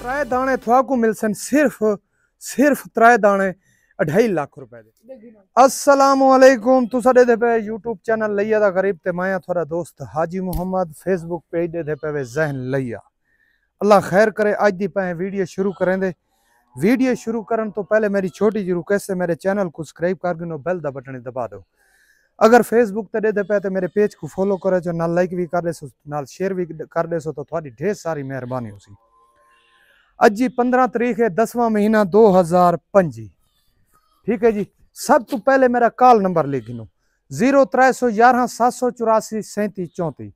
त्रै दाने थोआकू मिलसन सिर्फ त्रै दाने 2.5 लाख रुपए दे। अस्सलाम वालेकुम, तुसा दे पे यूट्यूब चैनल लैया दा गरीब ते मैं थोड़ा दोस्त हाजी मुहम्मद, फेसबुक पेज दे पे जहन लैया। अल्लाह खैर करे। अज दी पे वीडियो शुरू करें दे। वीडियो शुरू करन तो पहले मेरी छोटी जी रिक्वेस्ट है, मेरे चैनल को सब्सक्राइब कर गिनो, बेल दा बटन दबा दो। अगर फेसबुक ते दे पे तो मेरे पेज को फॉलो करे जो, नाल लाइक भी कर देसो, नाल शेयर भी कर देसो, तो थोड़ी ढेर सारी मेहरबानी होसी। अज जी 15 तारीख है, 10वां महीना 2025। ठीक है जी। सब तो पहले मेरा कॉल नंबर लिख गिनो 0311 784 37 34।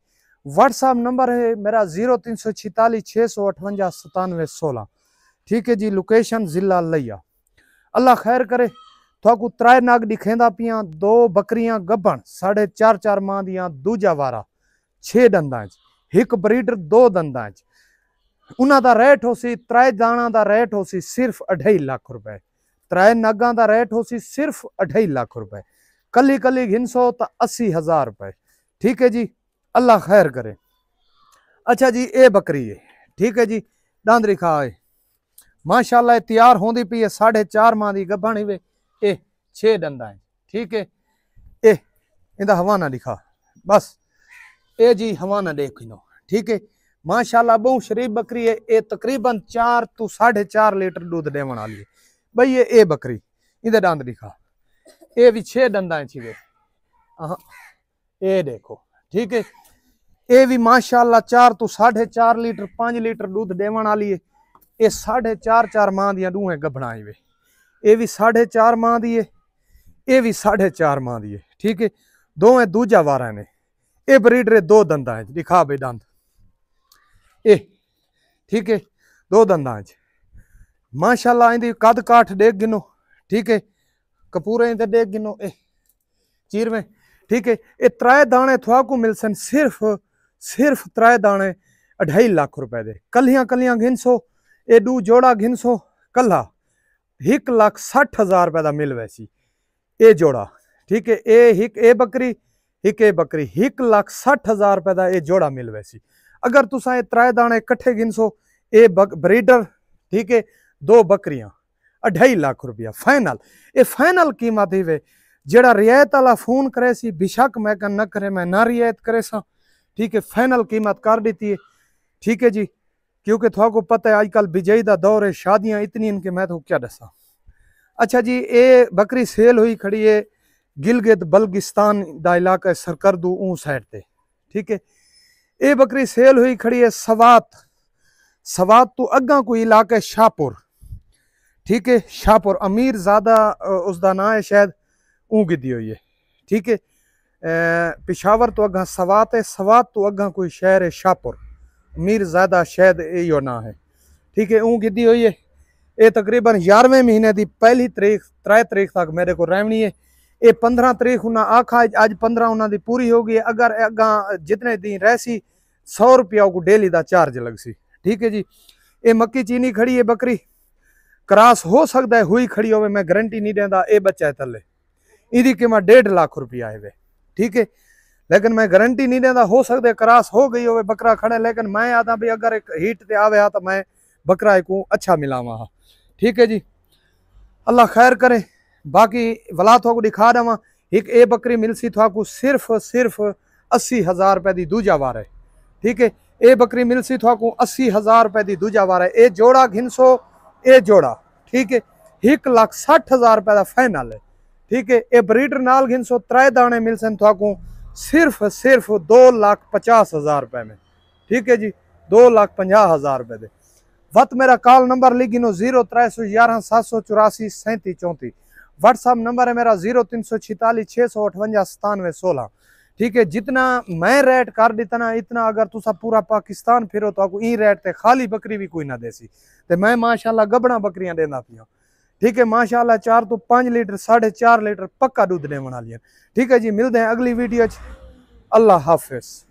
व्हाट्सएप नंबर है मेरा 0346 658 97 16। ठीक है जी। लोकेशन जिला लैया। अल्लाह खैर करे। थोकू त्रै नाग दिखेंदा पियां, 2 बकरियां गब्बन 4.5 माह दियां, दूजा वारा 6 दंदां, एक ब्रीडर 2 दंदां। उन्हां दा रेट होसी, त्रै दाना दा रेट होसी सिर्फ 2.5 लाख रुपए। त्रै नगां दा रेट होसी सिर्फ 2.5 लाख रुपए। कली कली घिनसो तो 80,000 रुपए। ठीक है जी। अल्लाह खैर करे। अच्छा जी, ये बकरी है। ठीक है जी। डांदरी खाए माशाल्लाह तैयार होंदी पी है, 4.5 माह दी गब्बन वे, ए 6 दंदा है। ठीक है। ए इंदा हवाना दिखा बस, ए जी हवाना देख लो। ठीक है। माशाल्लाह बहु शरीफ बकरी है। ये तकरीबन 4 तो 4.5 लीटर दूध देवन वाली है भाई। ये बकरी इधर दांत दिखा, ये भी 6 दंदा है। ये देखो। ठीक है। ये भी माशाल्लाह 4 तो 4.5 लीटर 5 लीटर दूध देवन वाली है। ये 4.5 माह दियां दूहें गब्बना वे। ये भी 4.5 माह दी है, ये भी 4.5 माह दी है। ठीक है। दोवें दूजा वारा ने। ये ब्रीडर 2 दंदा है। दिखा भाई दंद ए। ठीक है। 2 दंदा माशाल्लाह। इंदी कद काठ देख गिनो। ठीक है। कपूरे इंदे देख गिनो ए चीर में। ठीक है। ये त्रै दाने थोआकू मिलसन सिर्फ त्रै दाने 2.5 लाख रुपए दे। कलियां कलियां घिनसो, ए दू जोड़ा घिनसो कला 1,60,000 रुपए का मिल वैसी ये जोड़ा। ठीक है। ए बकरी 1,60,000 रुपए का ये जोड़ा मिल वैसी। अगर तुसा ये त्रै दाने कट्ठे गिनसो, ए ब्रीडर ठीक है 2 बकरियां 2.5 लाख रुपया फाइनल। ये फाइनल कीमत ही वे। जेड़ा रियायत वाला फोन करे सी, बेशक मैं न करे, मैं ना रियायत करे सा। ठीक है। फाइनल कीमत कर दी है। ठीक है जी। क्योंकि थोको पता है आजकल बिजई का दौर है, शादियां इतनी इनके, मैं तो क्या दसा। अच्छा जी, ये बकरी सेल हुई खड़ी है गिलगित बल्गिस्तान का इलाका सरकर्दू ऊं साइड ते। ठीक है। ये बकरी सेल हुई खड़ी है सवात तो अग्गा कोई इलाका शाहपुर। ठीक है। शाहपुर अमीर ज़्यादा उसका ना है शायद, ऊँ गिदी हुई है। ठीक है। पिशावर तो अग्गा सवात है, सवात तो अग्गा कोई शहर है शाहपुर, अमीर ज़्यादा शायद यो ना है। ठीक है। ऊँ गिदी हुई है। ये तकरीबन 11वें महीने की 1 तारीख 3 तारीख तक मेरे को रहनी है। ये 15 तारीख उन्हें आखा, अज 15 उन्होंने पूरी हो गई। अगर अगा जितने दिन रहसी 100 रुपया को डेली का चार्ज लग सी। ठीक है जी। ये मक्की चीनी खड़ी है बकरी, क्रॉस हो सकता है हुई खड़ी हो, मैं गारंटी नहीं देता। ये बच्चा है थले, इदी कीमत 1.5 लाख रुपया है वे। ठीक है। लेकिन मैं गारंटी नहीं देता, हो सकता है क्रॉस हो गई हो बकरा खड़े। लेकिन मैं आता भी अगर एक हीट ते आवे तो मैं बकरा को अच्छा मिलावा। ठीक है जी। अल्लाह खैर करे। बाकी वला थोक दिखा देव। एक ए बकरी मिलसी थोकू सिर्फ 80,000 रुपए की दूजा वार है। ठीक है। ए बकरी मिलसी थोकू 80,000 रुपए की दूजा वार है। ए जोड़ा घिनसो, ए जोड़ा। ठीक है। 1,60,000 रुपए का फाइनल है। ठीक है। ए ब्रीडर नाल घिनसो, त्रै दाने मिलसन थोकू सिर्फ 2,50,000 रुपए में। ठीक है जी। 2,50,000 रुपए दे। वत मेरा कॉल नंबर लिख गिनो 0311 784 37 34। व्हाट्सएप नंबर है मेरा 0346 658 97 16। ठीक है। जितना मैं रेट कर देता इतना अगर तुसा पूरा पाकिस्तान फिरो तो आपको ई रेट ते खाली बकरी भी कोई ना देसी। ते मैं माशाल्लाह गबड़ा बकरियां देना पिया। ठीक है। माशाल्लाह 4 तो 5 लीटर 4.5 लीटर पक्का दूध देने वाली है। ठीक है जी। मिलते हैं अगली वीडियो। अल्लाह हाफिज।